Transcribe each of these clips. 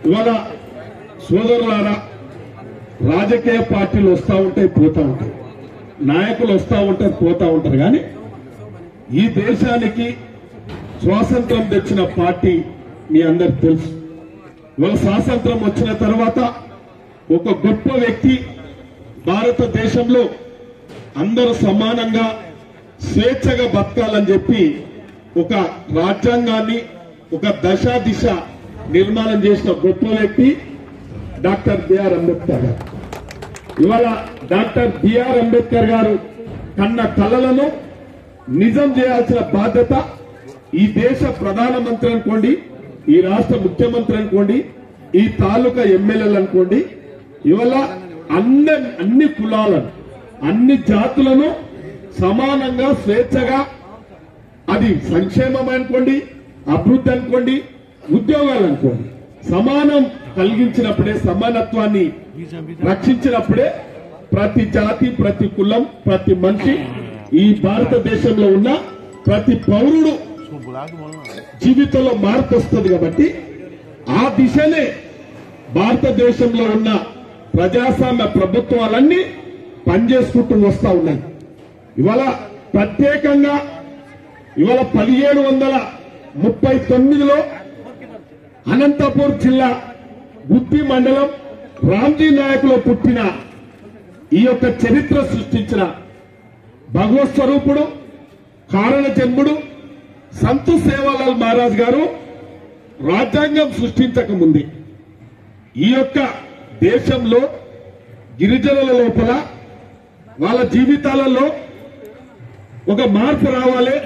ఇవాళ సోదరులారా, రాజకీయ పార్టీలు వస్తూ ఉంటాయి, పోతా ఉంటాయి, నాయకులు వస్తూ ఉంటారు, పోతా ఉంటారు. కానీ ఈ దేశానికి స్వాతంత్రం తెచ్చిన పార్టీ మీ అందరికి తెలుసు. ఇవాళ స్వాతంత్రం వచ్చిన తర్వాత ఒక గొప్ప వ్యక్తి భారతదేశంలో అందరూ సమానంగా స్వేచ్ఛగా బతకాలని చెప్పి ఒక రాజ్యాంగాన్ని, ఒక దశా దిశ నిర్మాణం చేసిన గొప్ప వ్యక్తి డాక్టర్ బిఆర్ అంబేద్కర్ గారు. ఇవాళ డాక్టర్ బిఆర్ అంబేద్కర్ గారు కన్న కలలను నిజం చేయాల్సిన బాధ్యత ఈ దేశ ప్రధానమంత్రి అనుకోండి, ఈ రాష్ట్ర ముఖ్యమంత్రి అనుకోండి, ఈ తాలూకా ఎమ్మెల్యేలు అనుకోండి, ఇవాళ అన్ని కులాలను, అన్ని జాతులను సమానంగా స్వేచ్ఛగా, అది సంక్షేమం అనుకోండి, అభివృద్ధి అనుకోండి, ఉద్యోగాలు అనుకోండి, సమానం కలిగించినప్పుడే, సమానత్వాన్ని రక్షించినప్పుడే ప్రతి జాతి, ప్రతి కులం, ప్రతి మనిషి, ఈ భారతదేశంలో ఉన్న ప్రతి పౌరుడు జీవితంలో మార్పు వస్తుంది. కాబట్టి ఆ దిశనే భారతదేశంలో ఉన్న ప్రజాస్వామ్య ప్రభుత్వాలన్నీ పనిచేసుకుంటూ వస్తా ఉన్నాయి. ఇవాళ ప్రత్యేకంగా ఇవాళ 1739లో అనంతపూర్ జిల్లా గుత్తి మండలం రామ్జీ నాయకులో పుట్టిన ఈ యొక్క చరిత్ర సృష్టించిన భగవత్ స్వరూపుడు, కారణ జన్ముడు సంతు సేవాలాల్ మహారాజ్ గారు రాజ్యాంగం సృష్టించక ముందే ఈ యొక్క దేశంలో గిరిజనుల లోపల వాళ్ళ జీవితాలలో ఒక మార్పు రావాలి,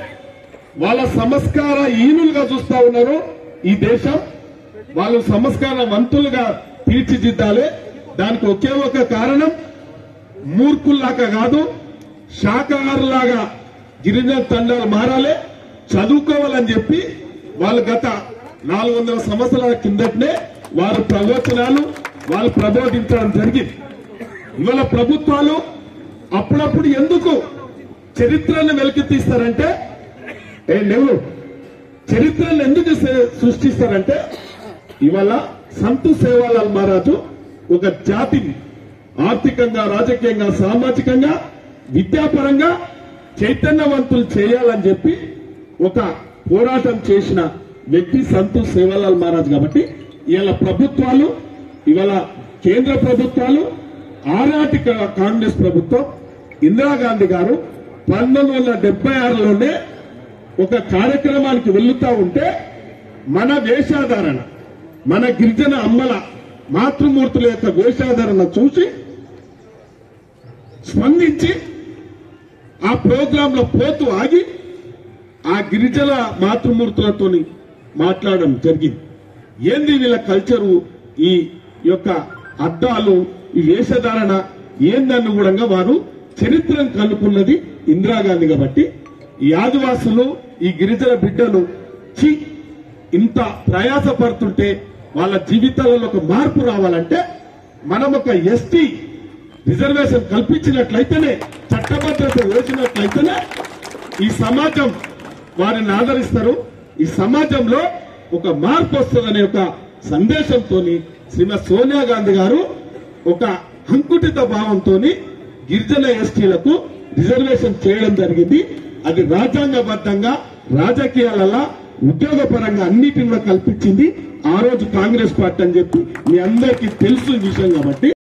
వాళ్ళ సంస్కార హీనులుగా చూస్తా ఉన్నారు ఈ దేశం, వాళ్ళు సంస్కారవంతులుగా తీర్చిదిద్దాలి. దానికి ఒకే ఒక కారణం, మూర్ఖుల్లాగా కాదు, శాకాహారులాగా గిరిజన తండాలు మారాలి, చదువుకోవాలని చెప్పి వాళ్ళు గత 400 సంవత్సరాల కిందటనే వారు ప్రవచనాలు వాళ్ళు ప్రబోధించడం జరిగింది. ఇవాళ ప్రభుత్వాలు అప్పుడప్పుడు ఎందుకు చరిత్రను వెలికి తీస్తారంటే, నువ్వు చరిత్రను ఎందుకు సృష్టిస్తారంటే, ఇవాళ సంతు సేవాలాల్ మహారాజు ఒక జాతిని ఆర్థికంగా, రాజకీయంగా, సామాజికంగా, విద్యాపరంగా చైతన్యవంతులు చేయాలని చెప్పి ఒక పోరాటం చేసిన వ్యక్తి సంతు సేవాలాల్ మహారాజ్. కాబట్టి ఇవాళ ప్రభుత్వాలు, ఇవాళ కేంద్ర ప్రభుత్వాలు, ఆనాటి కాంగ్రెస్ ప్రభుత్వం, ఇందిరాగాంధీ గారు 1976లోనే ఒక కార్యక్రమానికి వెళ్లుతా ఉంటే మన వేషాధారణ, మన గిరిజన అమ్మల మాతృమూర్తుల యొక్క వేషాధారణ చూసి స్పందించి ఆ ప్రోగ్రామ్ లో పోతూ ఆగి ఆ గిరిజన మాతృమూర్తులతో మాట్లాడడం జరిగింది. ఏంది వీళ్ళ కల్చరు, ఈ యొక్క అద్దాలు, ఈ వేషధారణ ఏందన్ను కూడా వారు చరిత్రను కనుక్కున్నది ఇందిరాగాంధీ. కాబట్టి ఈ ఆదివాసులు, ఈ గిరిజన బిడ్డలు ఇంత ప్రయాసపడుతుంటే వాళ్ళ జీవితాలలో ఒక మార్పు రావాలంటే మనం ఒక ఎస్టీ రిజర్వేషన్ కల్పించినట్లయితేనే, చట్టభద్రత వేసినట్లయితేనే ఈ సమాజం వారిని ఆదరిస్తారు, ఈ సమాజంలో ఒక మార్పు వస్తుందనే ఒక సందేశంతో శ్రీమతి సోనియా గాంధీ గారు ఒక అంకుటిత భావంతో గిరిజన ఎస్టీలకు రిజర్వేషన్ చేయడం జరిగింది. అది రాజ్యాంగబద్ధంగా, రాజకీయాలలో, ఉద్యోగపరంగా అన్నిటిని కల్పించింది ఆ రోజు కాంగ్రెస్ పార్టీ అని చెప్పి మీ అందరికీ తెలుసు విషయం. కాబట్టి